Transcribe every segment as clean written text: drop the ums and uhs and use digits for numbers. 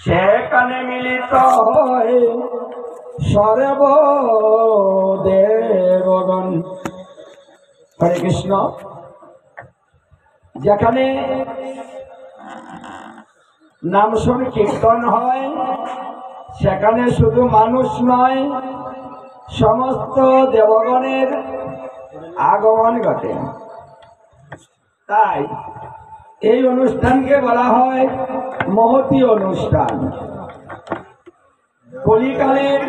সেখানে মিলিত হয় সর্বদেবগণ। হরে কৃষ্ণ। যেখানে নাম সংকীর্তন হয় সেখানে শুধু মানুষ নয়, সমস্ত দেবগণের আগমন ঘটে। তাই এই অনুষ্ঠানকে বলা হয় মহতী অনুষ্ঠান। কলিকালের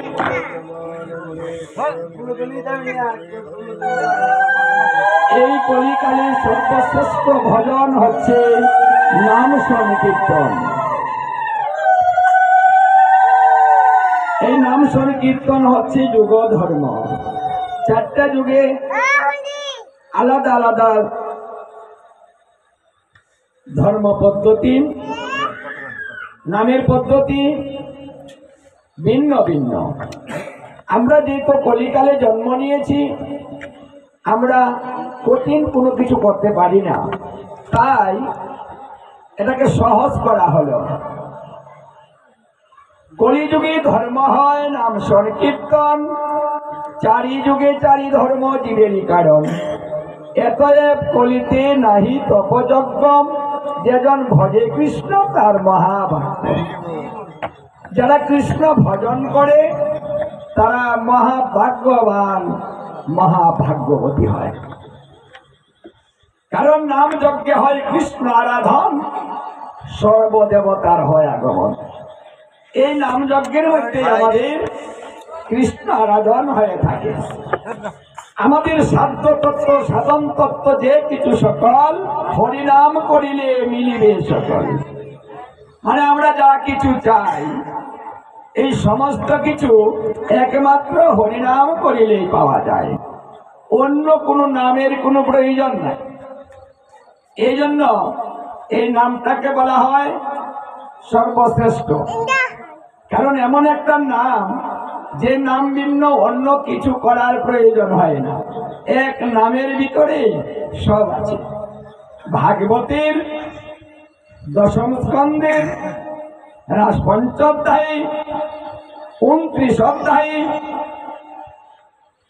এই কলিকালের সর্বশ্রেষ্ঠ ভজন হচ্ছে নাম সংকীর্তন। এই নাম সংকীর্তন হচ্ছে যুগ ধর্ম। চারটা যুগে আলাদা আলাদা ধর্ম পদ্ধতি, নামের পদ্ধতি ভিন্ন ভিন্ন। আমরা যেহেতু কলিকালে জন্ম নিয়েছি, আমরা কঠিন কোনো কিছু করতে পারি না, তাই এটাকে সহজ করা হলো। কলিযুগে ধর্ম হয় নাম সংকীর্তন, চারি যুগে চারি ধর্ম জীবেরই কারণ। এতএব কলিতে নাহি তপযজ্ঞ, যেজন ভজে কৃষ্ণ তার মহাভাগ্য। যারা কৃষ্ণ ভজন করে তারা মহাভাগ্যবান, মহাভাগ্যবতী হয়। কারণ নাম যজ্ঞে হয় কৃষ্ণ আরাধন, সর্বদেবতার হয় আগমন। এই নাম যজ্ঞের মধ্যে আমাদের কৃষ্ণ আরাধন হয়ে থাকে। আমাদের সাধ্য তত্ত্ব সাধন তত্ত্ব যে কিছু সকল হরিনাম করিলে মিলিবে সকল। মানে আমরা যা কিছু চাই এই সমস্ত কিছু একমাত্র হরিনাম করিলেই পাওয়া যায়, অন্য কোনো নামের কোনো প্রয়োজন নাই। এই জন্য এই নামটাকে বলা হয় সর্বশ্রেষ্ঠ। কারণ এমন একটা নাম যে নাম ভিন্ন অন্য কিছু করার প্রয়োজন হয় না, এক নামের ভিতরে সব আছে। ভাগবতের দশম স্কন্ধের রাস পঞ্চধ্যায়ী 29 অধ্যায়ে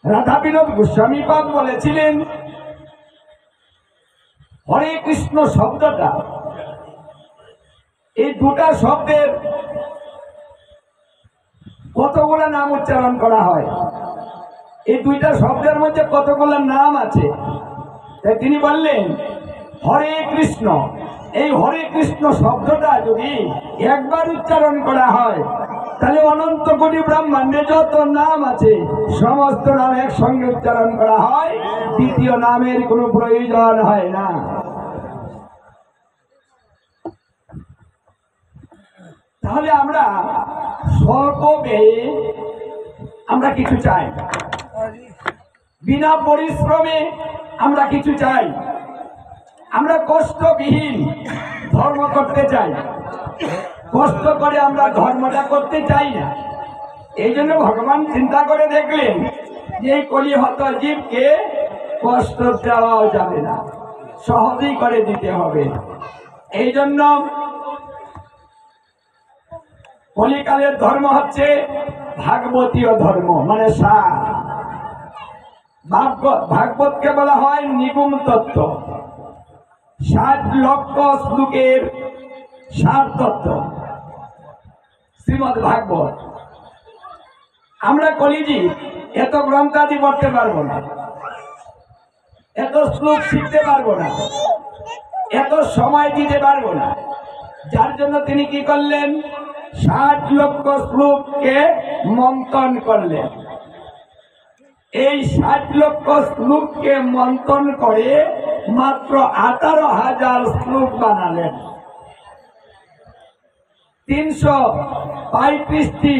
রাধা বিনোদ গোস্বামীপাদ বলেছিলেন, হরে কৃষ্ণ শব্দটা, এই দুটা শব্দের কতগুলো নাম উচ্চারণ করা হয়, এই দুইটা শব্দের মধ্যে কতগুলো নাম আছে। তাই তিনি বললেন হরে কৃষ্ণ। এই হরে কৃষ্ণ শব্দটা যদি একবার উচ্চারণ করা হয় তাহলে অনন্ত কোটি ব্রহ্মাণ্ডে যত নাম আছে সমস্ত নাম একসঙ্গে উচ্চারণ করা হয়, দ্বিতীয় নামের কোনো প্রয়োজন হয় না। তাহলে আমরা স্বল্প ব্যয়ে আমরা কিছু চাই, বিনা পরিশ্রমে আমরা কিছু চাই, আমরা কষ্টবিহীন ধর্ম করতে চাই। কষ্ট করে আমরা ধর্মটা করতে চাই না। এই জন্য ভগবান চিন্তা করে দেখলেন যে এই কলিহত জীবকে কষ্ট দেওয়াও যাবে না, সহজেই করে দিতে হবে। এই জন্য কলিকালের ধর্ম হচ্ছে ভাগবতীয় ধর্ম, মানে সার। ভাগবতকে বলা হয় নিগুম তত্ত্ব, 60 লক্ষ শ্লোকের সার তত্ত্ব শ্রীমদ ভাগবত। আমরা কলিজি এত গ্রন্থাদি পড়তে পারবো না, এত শ্লোক শিখতে পারবো না, এত সময় দিতে পারবো না। যার জন্য তিনি কি করলেন, 60 লক্ষ শ্লোককে মন্থন করলেন। এই 60 লক্ষ শ্লোককে মন্থন করে মাত্র 18,000 শ্লোক বানালেন। 335টি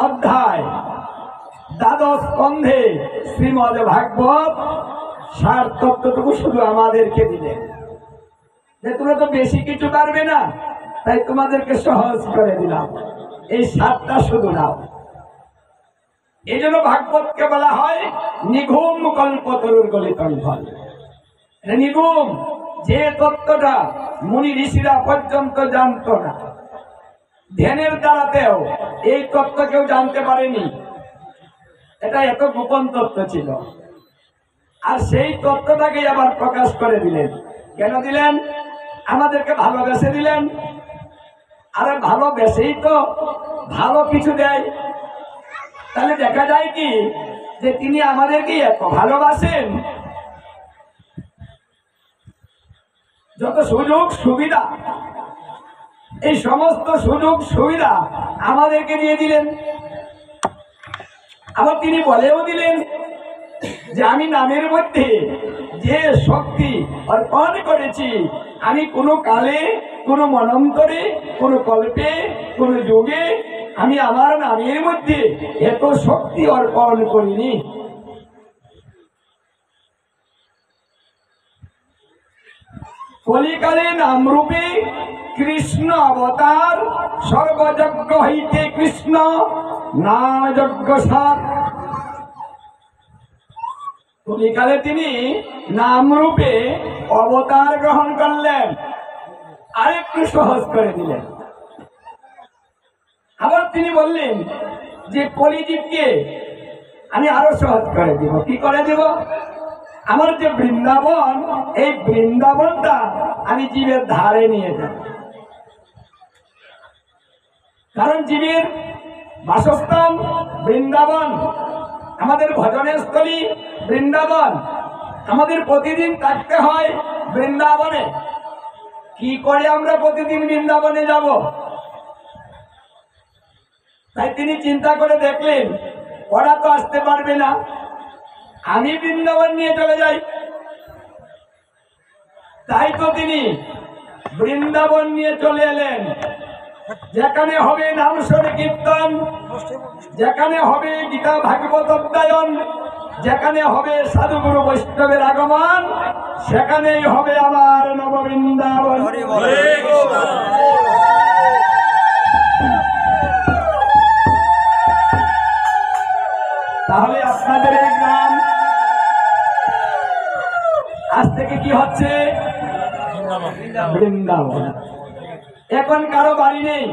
অধ্যায়, দ্বাদশ স্কন্ধে শ্রীমদ ভাগবত সার তত্ত্বটুকু শুধু আমাদেরকে দিলেন যে তোমরা তো বেশি কিছু পারবে না, তাই তোমাদেরকে সহজ করে দিলাম, এই সারটা শুধু নাও। এই জন্য ভাগবতকে বলা হয় নিঘুম কল্পতরুর গলিতন ফল। নিঘুম, যে তত্ত্বটা মুনি ঋষিরা পর্যন্ত জানতো না, ধ্যানের দ্বারাতেও এই তত্ত্ব কেউ জানতে পারেনি। এটা এত গোপন তত্ত্ব ছিল। আর সেই তত্ত্বটাকে আবার প্রকাশ করে দিলেন। কেন দিলেন? আমাদেরকে ভালোবেসে দিলেন। আরে ভালোবেসেই তো ভালো কিছু দেয়। তাহলে দেখা যায় কি যে তিনি আমাদেরকে এত ভালোবাসেন, যত সুযোগ সুবিধা, এই সমস্ত সুযোগ সুবিধা আমাদেরকে দিয়ে দিলেন। আবার তিনি বলেও দিলেন যে আমি নামের মধ্যে যে শক্তি অর্পণ করেছি, আমি কোনো কালে, কোনো মনন্তরে, কোনো কল্পে, কোনো যুগে আমি আমার নামের মধ্যে এত শক্তি অর্পণ করিনি। কলিকালে নামরূপে কৃষ্ণ অবতার, সর্বযজ্ঞ হইতে কৃষ্ণ নাম যজ্ঞ সার। কলিকালে তিনি নামরূপে অবতার গ্রহণ করলেন, আরেকটু সহজ করে দিলেন। আবার তিনি বললেন যে কলিজীবকে আমি আরো সহজ করে দিব। কি করে দিব? আমার যে বৃন্দাবন, এই বৃন্দাবনটা আমি জীবের ধারে নিয়ে যাব। কারণ জীবের বাসস্থান বৃন্দাবন, আমাদের ভজনের স্থলী বৃন্দাবন, আমাদের প্রতিদিন থাকতে হয় বৃন্দাবনে। কি করে আমরা প্রতিদিন বৃন্দাবনে যাব? তাই তিনি চিন্তা করে দেখলেন ওরা তো আসতে পারবে না, আমি বৃন্দাবন নিয়ে চলে যাই। তাই তো তিনি বৃন্দাবন নিয়ে চলে এলেন, যেখানে হবে নাম সংকীর্তন, যেখানে হবে গীতা ভাগবত অধ্যয়ন, যেখানে হবে সাধুগুরু বৈষ্ণবের আগমন, সেখানেই হবে আমার নববৃন্দাবন। তাহলে আপনাদের এই গ্রাম আজ থেকে কি হচ্ছে? বৃন্দাবন। এখন কারো বাড়ি নেই,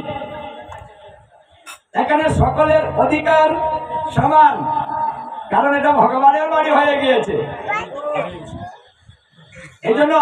এখানে সকলের অধিকার সমান, কারণ এটা ভগবানের বাড়ি হয়ে গিয়েছে। এই জন্য